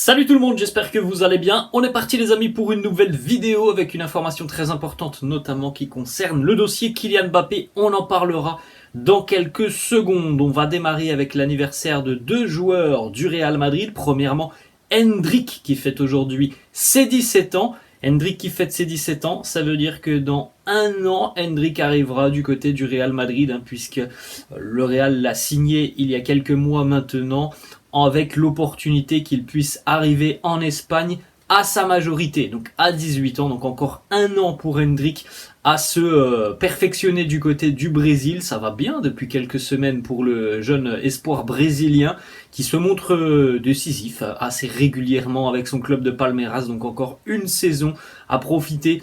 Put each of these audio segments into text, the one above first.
Salut tout le monde, j'espère que vous allez bien. On est parti les amis pour une nouvelle vidéo avec une information très importante, notamment qui concerne le dossier Kylian Mbappé. On en parlera dans quelques secondes. On va démarrer avec l'anniversaire de deux joueurs du Real Madrid. Premièrement, Endrick qui fête aujourd'hui ses 17 ans. Endrick qui fête ses 17 ans, ça veut dire que dans un an, Endrick arrivera du côté du Real Madrid, puisque le Real l'a signé il y a quelques mois maintenant, avec l'opportunité qu'il puisse arriver en Espagne à sa majorité, donc à 18 ans, donc encore un an pour Endrick à se perfectionner du côté du Brésil. Ça va bien depuis quelques semaines pour le jeune espoir brésilien qui se montre décisif assez régulièrement avec son club de Palmeiras, donc encore une saison à profiter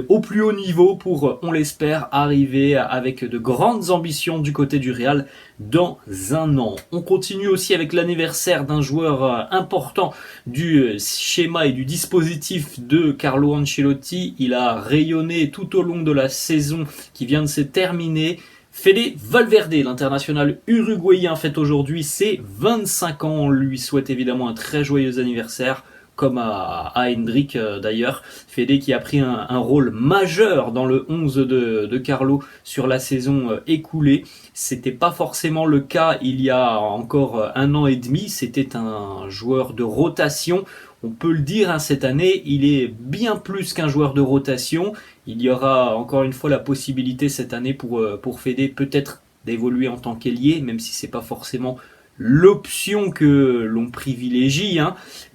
au plus haut niveau pour, on l'espère, arriver avec de grandes ambitions du côté du Real dans un an. On continue aussi avec l'anniversaire d'un joueur important du schéma et du dispositif de Carlo Ancelotti. Il a rayonné tout au long de la saison qui vient de se terminer. Fede Valverde, l'international uruguayen, fête aujourd'hui ses 25 ans. On lui souhaite évidemment un très joyeux anniversaire, comme à Endrick d'ailleurs. Fede qui a pris un rôle majeur dans le 11 de Carlo sur la saison écoulée. C'était pas forcément le cas il y a encore un an et demi. C'était un joueur de rotation. On peut le dire, cette année, il est bien plus qu'un joueur de rotation. Il y aura encore une fois la possibilité cette année pour Fede peut-être d'évoluer en tant qu'ailier, même si c'est pas forcément l'option que l'on privilégie,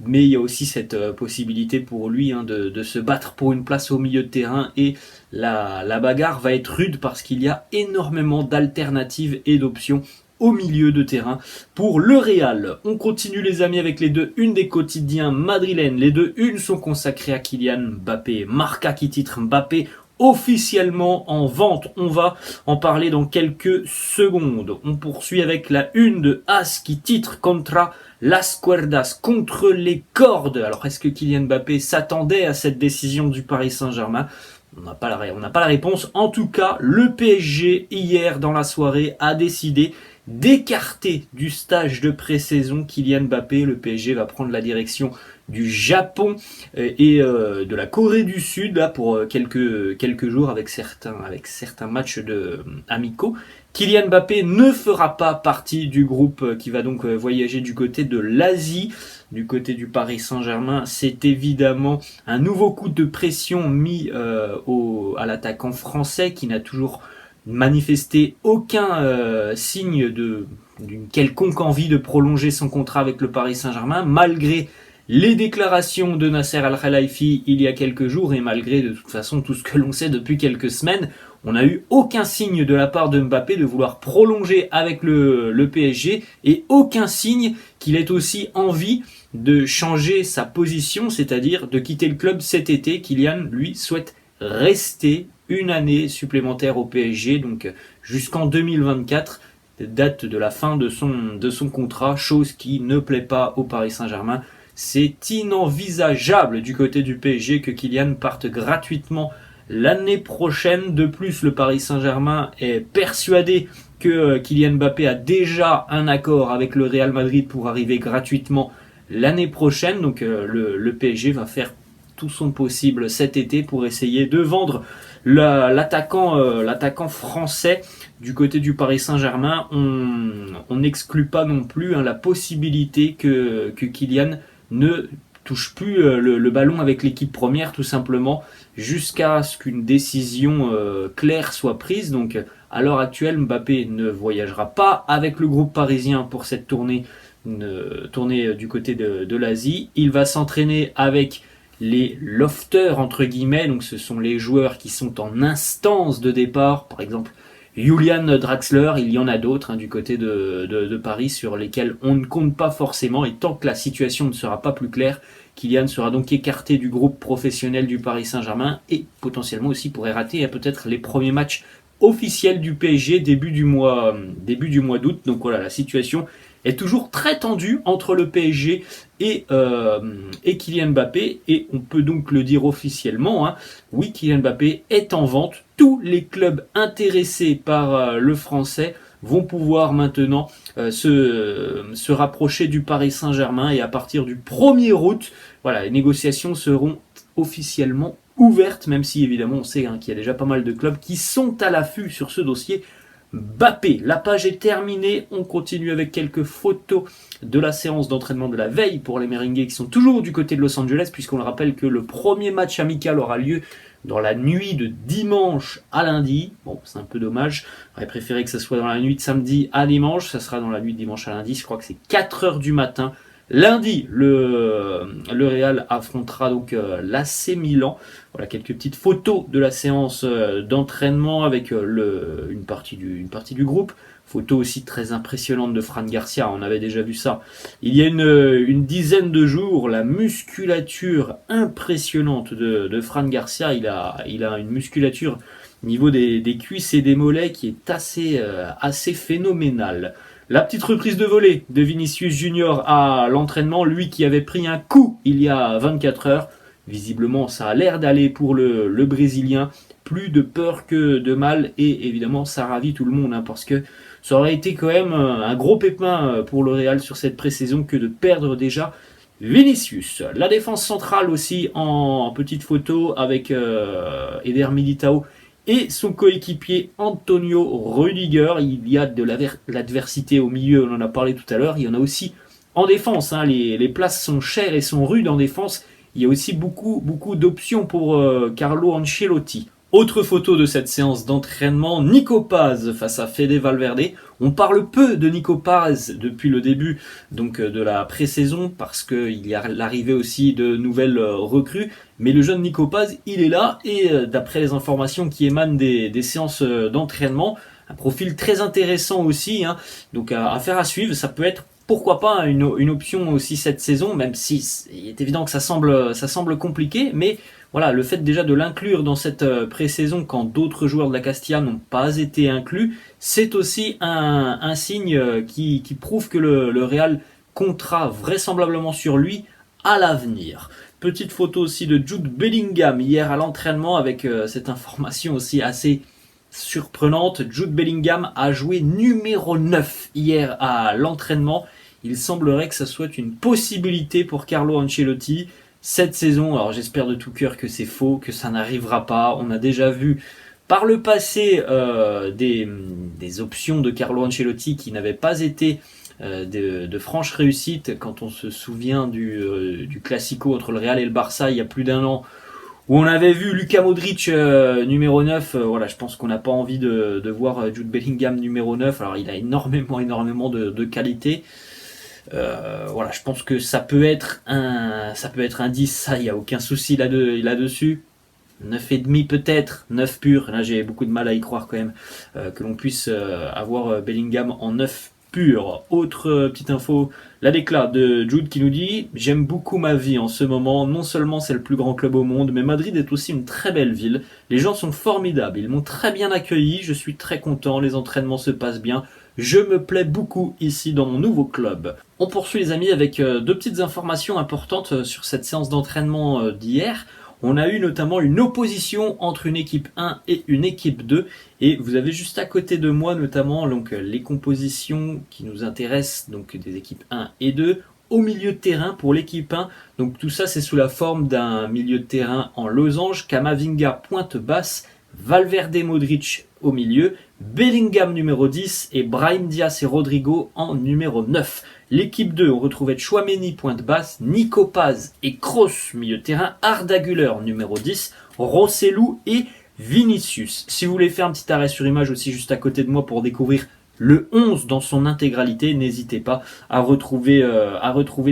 mais il y a aussi cette possibilité pour lui de se battre pour une place au milieu de terrain, et la bagarre va être rude parce qu'il y a énormément d'alternatives et d'options au milieu de terrain pour le Real. On continue les amis avec les deux unes des quotidiens madrilènes. Les deux unes sont consacrées à Kylian Mbappé. Marca qui titre Mbappé officiellement en vente. On va en parler dans quelques secondes. On poursuit avec la une de AS qui titre Contra las cuerdas, contre les cordes. Alors est-ce que Kylian Mbappé s'attendait à cette décision du Paris Saint-Germain ? On n'a pas la réponse. En tout cas, le PSG hier dans la soirée a décidé d'écarter du stage de pré-saison Kylian Mbappé. Le PSG va prendre la direction du Japon et de la Corée du Sud là pour quelques jours avec certains matchs amicaux. Kylian Mbappé ne fera pas partie du groupe qui va donc voyager du côté de l'Asie. Du côté du Paris Saint-Germain, c'est évidemment un nouveau coup de pression mis à l'attaquant français qui n'a toujours manifesté aucun signe d'une quelconque envie de prolonger son contrat avec le Paris Saint-Germain, malgré les déclarations de Nasser Al-Khelaifi il y a quelques jours, et malgré de toute façon tout ce que l'on sait depuis quelques semaines. On n'a eu aucun signe de la part de Mbappé de vouloir prolonger avec le PSG, et aucun signe qu'il ait aussi envie de changer sa position, c'est-à-dire de quitter le club cet été. Kylian, lui, souhaite rester une année supplémentaire au PSG, donc jusqu'en 2024, date de la fin de son contrat, chose qui ne plaît pas au Paris Saint-Germain. C'est inenvisageable du côté du PSG que Kylian parte gratuitement l'année prochaine. De plus, le Paris Saint-Germain est persuadé que Kylian Mbappé a déjà un accord avec le Real Madrid pour arriver gratuitement l'année prochaine. Donc le PSG va faire tout son possible cet été pour essayer de vendre l'attaquant français du côté du Paris Saint-Germain. On n'exclut pas non plus la possibilité que Kylian ne touche plus le ballon avec l'équipe première, tout simplement, jusqu'à ce qu'une décision claire soit prise. Donc à l'heure actuelle, Mbappé ne voyagera pas avec le groupe parisien pour cette tournée du côté de l'Asie. Il va s'entraîner avec les lofters entre guillemets, donc ce sont les joueurs qui sont en instance de départ, par exemple Julian Draxler. Il y en a d'autres du côté de Paris sur lesquels on ne compte pas forcément, et tant que la situation ne sera pas plus claire, Kylian sera donc écarté du groupe professionnel du Paris Saint-Germain, et potentiellement aussi pourrait rater peut-être les premiers matchs officiels du PSG début du mois d'août. Donc voilà, la situation est toujours très tendue entre le PSG et Kylian Mbappé, et on peut donc le dire officiellement, oui, Kylian Mbappé est en vente. Tous les clubs intéressés par le français vont pouvoir maintenant se rapprocher du Paris Saint-Germain et à partir du 1er août, voilà, les négociations seront officiellement ouvertes, même si évidemment on sait qu'il y a déjà pas mal de clubs qui sont à l'affût sur ce dossier Mbappé. La page est terminée, on continue avec quelques photos de la séance d'entraînement de la veille pour les Merengues qui sont toujours du côté de Los Angeles, puisqu'on le rappelle que le premier match amical aura lieu dans la nuit de dimanche à lundi. Bon, c'est un peu dommage, j'aurais préféré que ce soit dans la nuit de samedi à dimanche, ça sera dans la nuit de dimanche à lundi, je crois que c'est 4h du matin. Lundi, le Real affrontera donc l'AC Milan. Voilà quelques petites photos de la séance d'entraînement avec une partie du groupe. Photo aussi très impressionnante de Fran Garcia, on avait déjà vu ça. Il y a une dizaine de jours, la musculature impressionnante de Fran Garcia. Il a une musculature au niveau des cuisses et des mollets qui est assez phénoménale. La petite reprise de volée de Vinicius Junior à l'entraînement, lui qui avait pris un coup il y a 24 heures. Visiblement, ça a l'air d'aller pour le Brésilien. Plus de peur que de mal et évidemment, ça ravit tout le monde parce que ça aurait été quand même un gros pépin pour le Real sur cette pré-saison que de perdre déjà Vinicius. La défense centrale aussi en petite photo avec Eder Militao et son coéquipier Antonio Rudiger. Il y a de l'adversité au milieu, on en a parlé tout à l'heure. Il y en a aussi en défense. Les places sont chères et sont rudes en défense. Il y a aussi beaucoup d'options pour Carlo Ancelotti. Autre photo de cette séance d'entraînement, Nico Paz face à Fede Valverde. On parle peu de Nico Paz depuis le début donc de la pré-saison parce qu'il y a l'arrivée aussi de nouvelles recrues. Mais le jeune Nico Paz, il est là et d'après les informations qui émanent des séances d'entraînement, un profil très intéressant aussi. Donc à faire à suivre, ça peut être pourquoi pas une option aussi cette saison, même si il est évident que ça semble compliqué, mais voilà, le fait déjà de l'inclure dans cette pré-saison quand d'autres joueurs de la Castilla n'ont pas été inclus, c'est aussi un signe qui prouve que le Real comptera vraisemblablement sur lui à l'avenir. Petite photo aussi de Jude Bellingham hier à l'entraînement avec cette information aussi assez surprenante. Jude Bellingham a joué numéro 9 hier à l'entraînement. Il semblerait que ça soit une possibilité pour Carlo Ancelotti cette saison. Alors j'espère de tout cœur que c'est faux, que ça n'arrivera pas. On a déjà vu par le passé des options de Carlo Ancelotti qui n'avaient pas été de franche réussite. Quand on se souvient du Classico entre le Real et le Barça il y a plus d'un an, où on avait vu Luka Modric numéro 9, voilà, je pense qu'on n'a pas envie de voir Jude Bellingham numéro 9. Alors il a énormément de qualité. Voilà, je pense que ça peut être un 10, ça, il n'y a aucun souci là-dessus. 9,5 peut-être, 9 pur. Là, j'ai beaucoup de mal à y croire quand même que l'on puisse avoir Bellingham en 9 pur. Autre petite info, la déclat de Jude qui nous dit « J'aime beaucoup ma vie en ce moment. Non seulement c'est le plus grand club au monde, mais Madrid est aussi une très belle ville. Les gens sont formidables. Ils m'ont très bien accueilli. Je suis très content. Les entraînements se passent bien. Je me plais beaucoup ici dans mon nouveau club. » On poursuit les amis avec deux petites informations importantes sur cette séance d'entraînement d'hier. On a eu notamment une opposition entre une équipe 1 et une équipe 2. Et vous avez juste à côté de moi notamment donc, les compositions qui nous intéressent, donc des équipes 1 et 2, au milieu de terrain pour l'équipe 1. Donc tout ça c'est sous la forme d'un milieu de terrain en losange. Camavinga pointe basse, Valverde Modric au milieu, Bellingham numéro 10 et Brahim Diaz et Rodrigo en numéro 9. L'équipe 2, on retrouvait Tchouaméni pointe basse, Nico Paz et Kroos milieu de terrain, Arda Güler numéro 10, Rossellou et Vinicius. Si vous voulez faire un petit arrêt sur image aussi juste à côté de moi pour découvrir le 11 dans son intégralité, n'hésitez pas à retrouver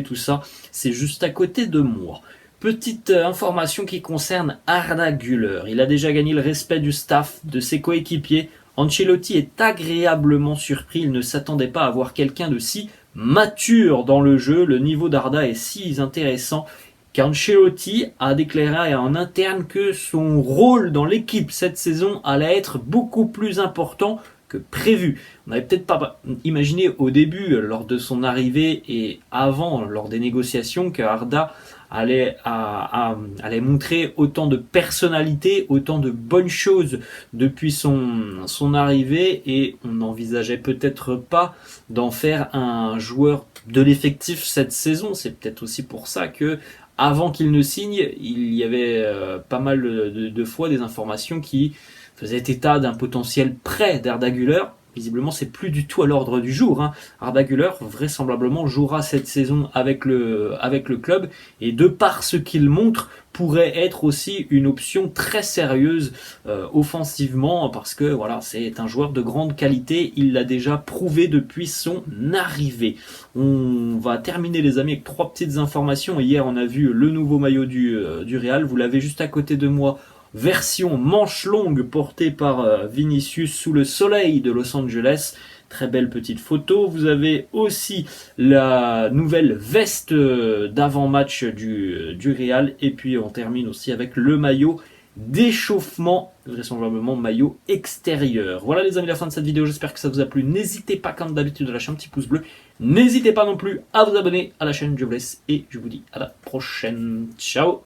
tout ça, c'est juste à côté de moi. Petite information qui concerne Arda Güler. Il a déjà gagné le respect du staff, de ses coéquipiers. Ancelotti est agréablement surpris, il ne s'attendait pas à voir quelqu'un de si mature dans le jeu. Le niveau d'Arda est si intéressant qu'Ancelotti a déclaré en interne que son rôle dans l'équipe cette saison allait être beaucoup plus important que prévu. On n'avait peut-être pas imaginé au début, lors de son arrivée et avant, lors des négociations, que Arda allait montrer autant de personnalité, autant de bonnes choses depuis son arrivée, et on n'envisageait peut-être pas d'en faire un joueur de l'effectif cette saison. C'est peut-être aussi pour ça que avant qu'il ne signe, il y avait pas mal de fois des informations qui faisaient état d'un potentiel prêt d'Arda Güler. Visiblement, c'est plus du tout à l'ordre du jour. Arda Güler, vraisemblablement, jouera cette saison avec le club, et de par ce qu'il montre, pourrait être aussi une option très sérieuse offensivement, parce que voilà, c'est un joueur de grande qualité. Il l'a déjà prouvé depuis son arrivée. On va terminer, les amis, avec 3 petites informations. Hier, on a vu le nouveau maillot du Real. Vous l'avez juste à côté de moi. Version manche longue portée par Vinicius sous le soleil de Los Angeles. Très belle petite photo. Vous avez aussi la nouvelle veste d'avant-match du Real. Et puis on termine aussi avec le maillot d'échauffement, vraisemblablement maillot extérieur. Voilà les amis, la fin de cette vidéo. J'espère que ça vous a plu. N'hésitez pas, comme d'habitude, à lâcher un petit pouce bleu. N'hésitez pas non plus à vous abonner à la chaîne. Je vous laisse et je vous dis à la prochaine. Ciao!